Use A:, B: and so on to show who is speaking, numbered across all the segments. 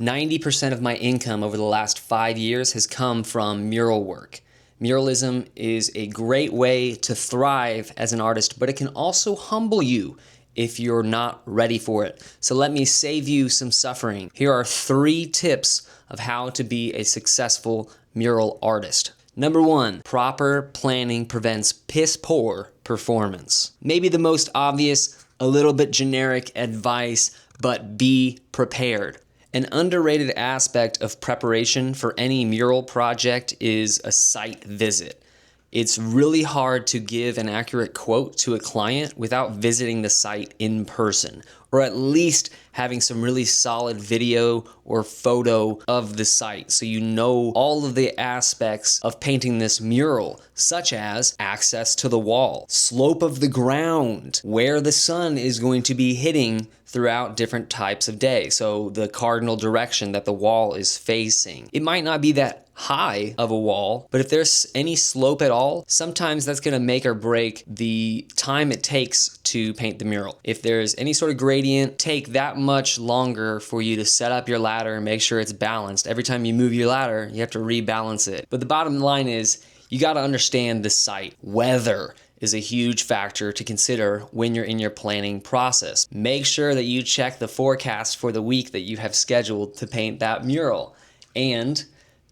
A: 90% of my income over the last 5 years has come from mural work. Muralism is a great way to thrive as an artist, but it can also humble you if you're not ready for it. So let me save you some suffering. Here are 3 tips of how to be a successful mural artist. Number 1, proper planning prevents piss poor performance. Maybe the most obvious, a little bit generic advice, but be prepared. An underrated aspect of preparation for any mural project is a site visit. It's really hard to give an accurate quote to a client without visiting the site in person, or at least having some really solid video or photo of the site so you know all of the aspects of painting this mural, such as access to the wall, slope of the ground, where the sun is going to be hitting throughout different types of day. So the cardinal direction that the wall is facing. It might not be that high of a wall, but if there's any slope at all, sometimes that's going to make or break the time it takes to paint the mural. If there's any sort of gradient, take that much longer for you to set up your ladder and make sure it's balanced. Every time you move your ladder, you have to rebalance it. But the bottom line is, you got to understand the site. Weather is a huge factor to consider when you're in your planning process. Make sure that you check the forecast for the week that you have scheduled to paint that mural. And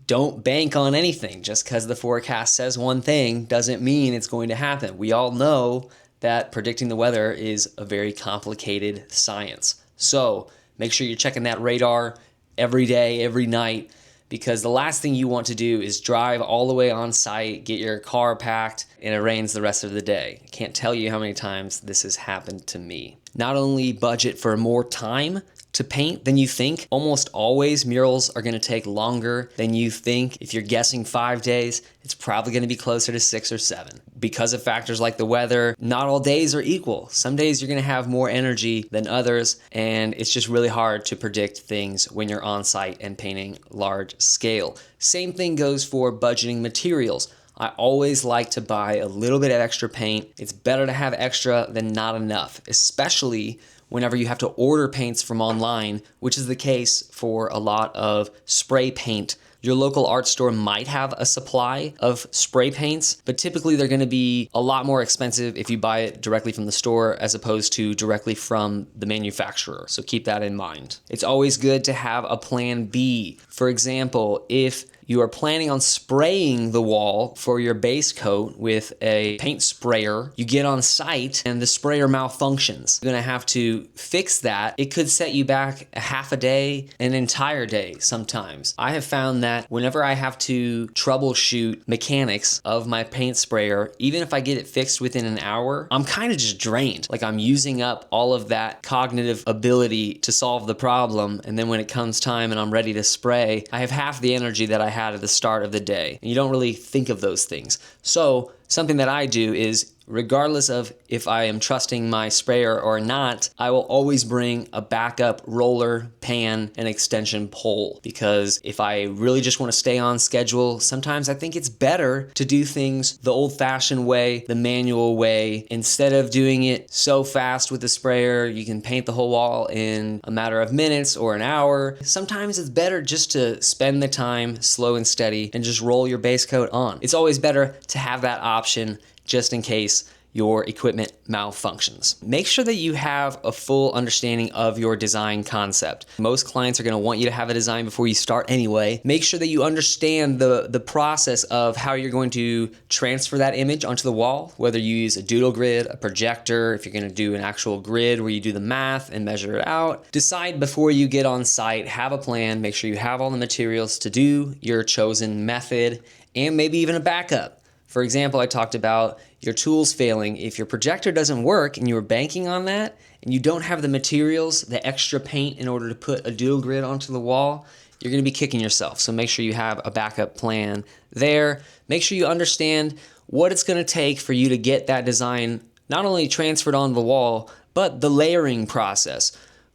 A: don't bank on anything. Just because the forecast says one thing doesn't mean it's going to happen. We all know that predicting the weather is a very complicated science. So make sure you're checking that radar every day, every night, because the last thing you want to do is drive all the way on site, get your car packed, and it rains the rest of the day. I can't tell you how many times this has happened to me. Not only budget for more time to paint than you think. Almost always murals are going to take longer than you think. If you're guessing 5 days, it's probably going to be closer to 6 or 7. Because of factors like the weather, not all days are equal. Some days you're going to have more energy than others, and it's just really hard to predict things when you're on site and painting large scale. Same thing goes for budgeting materials. I always like to buy a little bit of extra paint. It's better to have extra than not enough, especially whenever you have to order paints from online, which is the case for a lot of spray paint. Your local art store might have a supply of spray paints, but typically they're going to be a lot more expensive if you buy it directly from the store as opposed to directly from the manufacturer. So keep that in mind. It's always good to have a plan B. For example, if you are planning on spraying the wall for your base coat with a paint sprayer, you get on site and the sprayer malfunctions. You're gonna have to fix that. It could set you back a half a day, an entire day sometimes. I have found that whenever I have to troubleshoot mechanics of my paint sprayer, even if I get it fixed within an hour, I'm kind of just drained. Like I'm using up all of that cognitive ability to solve the problem, and then when it comes time and I'm ready to spray, I have half the energy that I had at the start of the day. And you don't really think of those things. So something that I do is, regardless of if I am trusting my sprayer or not, I will always bring a backup roller, pan, and extension pole. Because if I really just want to stay on schedule, sometimes I think it's better to do things the old-fashioned way, the manual way. Instead of doing it so fast with the sprayer, you can paint the whole wall in a matter of minutes or an hour. Sometimes it's better just to spend the time slow and steady and just roll your base coat on. It's always better to have that option just in case your equipment malfunctions. Make sure that you have a full understanding of your design concept. Most clients are gonna want you to have a design before you start anyway. Make sure that you understand the process of how you're going to transfer that image onto the wall, whether you use a doodle grid, a projector, if you're gonna do an actual grid where you do the math and measure it out. Decide before you get on site, have a plan, make sure you have all the materials to do your chosen method, and maybe even a backup. For example, I talked about your tools failing. If your projector doesn't work and you were banking on that and you don't have the materials, the extra paint in order to put a doodle grid onto the wall, you're going to be kicking yourself. So make sure you have a backup plan there. Make sure you understand what it's going to take for you to get that design not only transferred on the wall, but the layering process.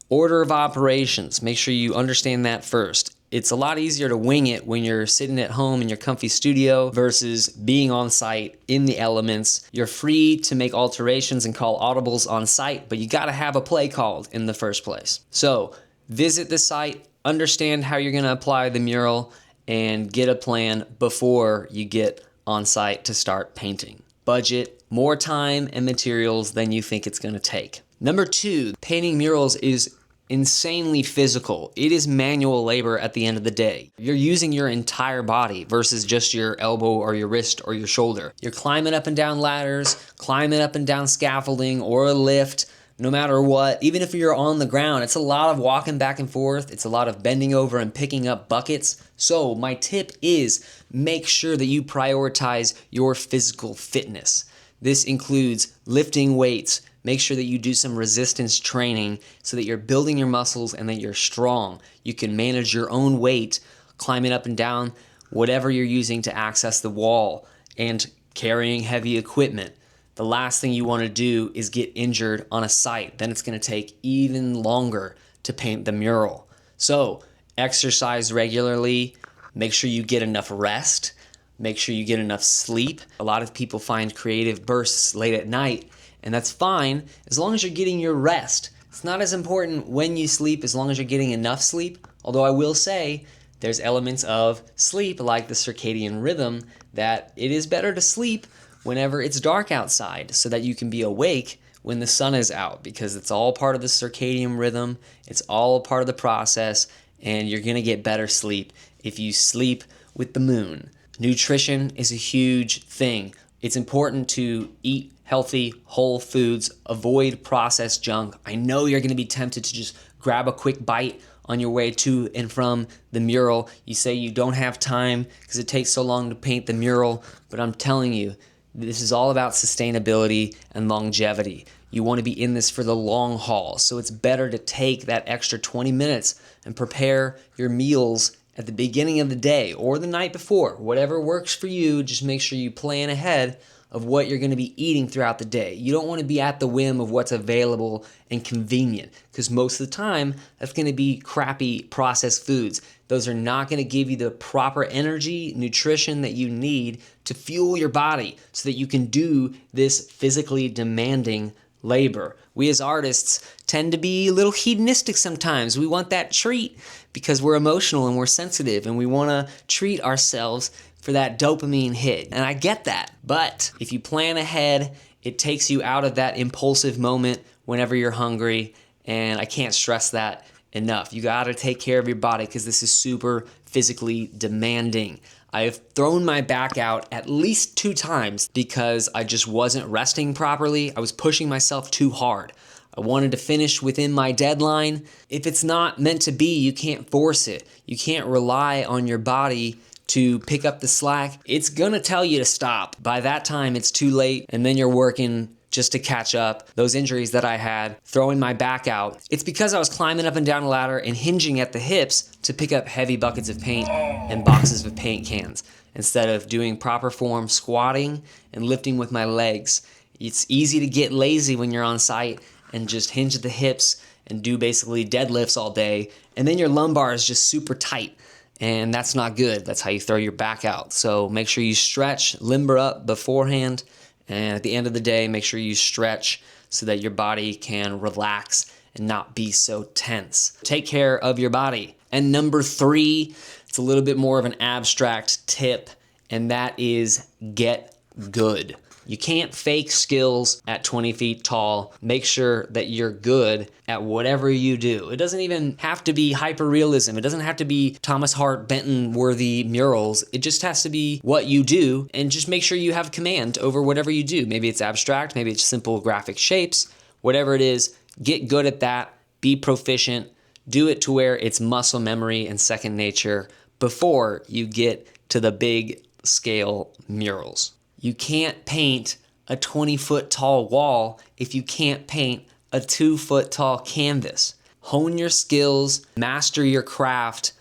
A: Order of operations. Make sure you understand that first. It's a lot easier to wing it when you're sitting at home in your comfy studio versus being on site in the elements. You're free to make alterations and call audibles on site, but you gotta have a play called in the first place. So visit the site, understand how you're going to apply the mural and get a plan before you get on site to start painting. Budget more time and materials than you think it's going to take. Number 2, painting murals is insanely physical. It is manual labor at the end of the day. You're using your entire body versus just your elbow or your wrist or your shoulder. You're climbing up and down ladders, climbing up and down scaffolding or a lift, no matter what. Even if you're on the ground, it's a lot of walking back and forth. It's a lot of bending over and picking up buckets. So my tip is make sure that you prioritize your physical fitness. This includes lifting weights. Make sure that you do some resistance training so that you're building your muscles and that you're strong. You can manage your own weight, climbing up and down, whatever you're using to access the wall, and carrying heavy equipment. The last thing you want to do is get injured on a site. Then it's going to take even longer to paint the mural. So exercise regularly. Make sure you get enough rest. Make sure you get enough sleep. A lot of people find creative bursts late at night, and that's fine as long as you're getting your rest. It's not as important when you sleep as long as you're getting enough sleep. Although I will say there's elements of sleep like the circadian rhythm that it is better to sleep whenever it's dark outside so that you can be awake when the sun is out, because it's all part of the circadian rhythm. It's all a part of the process, and you're going to get better sleep if you sleep with the moon. Nutrition is a huge thing. It's important to eat healthy, whole foods, avoid processed junk. I know you're going to be tempted to just grab a quick bite on your way to and from the mural. You say you don't have time because it takes so long to paint the mural, but I'm telling you, this is all about sustainability and longevity. You want to be in this for the long haul, so it's better to take that extra 20 minutes and prepare your meals at the beginning of the day or the night before. Whatever works for you, just make sure you plan ahead of what you're going to be eating throughout the day. You don't want to be at the whim of what's available and convenient, because most of the time that's going to be crappy processed foods. Those are not going to give you the proper energy, nutrition that you need to fuel your body so that you can do this physically demanding labor. We as artists tend to be a little hedonistic sometimes. We want that treat because we're emotional and we're sensitive, and we want to treat ourselves for that dopamine hit. And I get that. But if you plan ahead, it takes you out of that impulsive moment whenever you're hungry. And I can't stress that enough. You got to take care of your body because this is super physically demanding. I've thrown my back out at least 2 times because I just wasn't resting properly. I was pushing myself too hard. I wanted to finish within my deadline. If it's not meant to be, you can't force it. You can't rely on your body to pick up the slack. It's gonna tell you to stop. By that time, it's too late, and then you're working just to catch up. Those injuries that I had, throwing my back out, it's because I was climbing up and down a ladder and hinging at the hips to pick up heavy buckets of paint and boxes of paint cans, instead of doing proper form squatting and lifting with my legs. It's easy to get lazy when you're on site and just hinge at the hips and do basically deadlifts all day, and then your lumbar is just super tight. And that's not good. That's how you throw your back out. So make sure you stretch, limber up beforehand. And at the end of the day, make sure you stretch so that your body can relax and not be so tense. Take care of your body. And number 3, it's a little bit more of an abstract tip, and that is get good. You can't fake skills at 20 feet tall. Make sure that you're good at whatever you do. It doesn't even have to be hyperrealism. It doesn't have to be Thomas Hart Benton worthy murals. It just has to be what you do, and just make sure you have command over whatever you do. Maybe it's abstract, maybe it's simple graphic shapes. Whatever it is, get good at that. Be proficient. Do it to where it's muscle memory and second nature before you get to the big scale murals. You can't paint a 20-foot tall wall if you can't paint a 2-foot tall canvas. Hone your skills, master your craft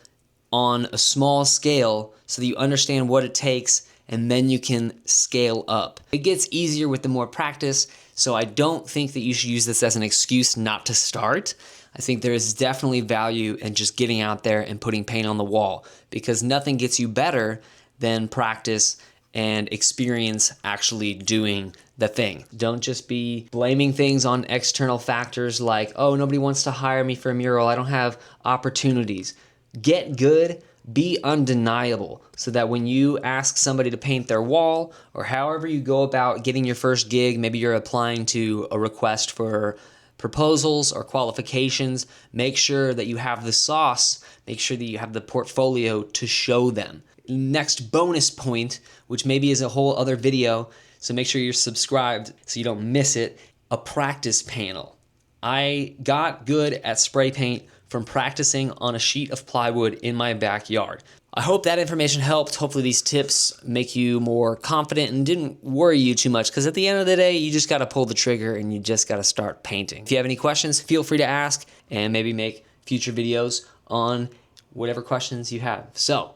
A: on a small scale so that you understand what it takes, and then you can scale up. It gets easier with the more practice, so I don't think that you should use this as an excuse not to start. I think there is definitely value in just getting out there and putting paint on the wall, because nothing gets you better than practice and experience actually doing the thing. Don't just be blaming things on external factors like, oh, nobody wants to hire me for a mural, I don't have opportunities. Get good, be undeniable, so that when you ask somebody to paint their wall, or however you go about getting your first gig, maybe you're applying to a request for proposals or qualifications, make sure that you have the sauce, make sure that you have the portfolio to show them. Next bonus point, which maybe is a whole other video, so make sure you're subscribed so you don't miss it, a practice panel. I got good at spray paint from practicing on a sheet of plywood in my backyard. I hope that information helped. Hopefully these tips make you more confident and didn't worry you too much, because at the end of the day, you just gotta pull the trigger and you just gotta start painting. If you have any questions, feel free to ask and maybe make future videos on whatever questions you have. So,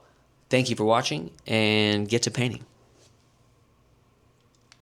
A: thank you for watching and get to painting.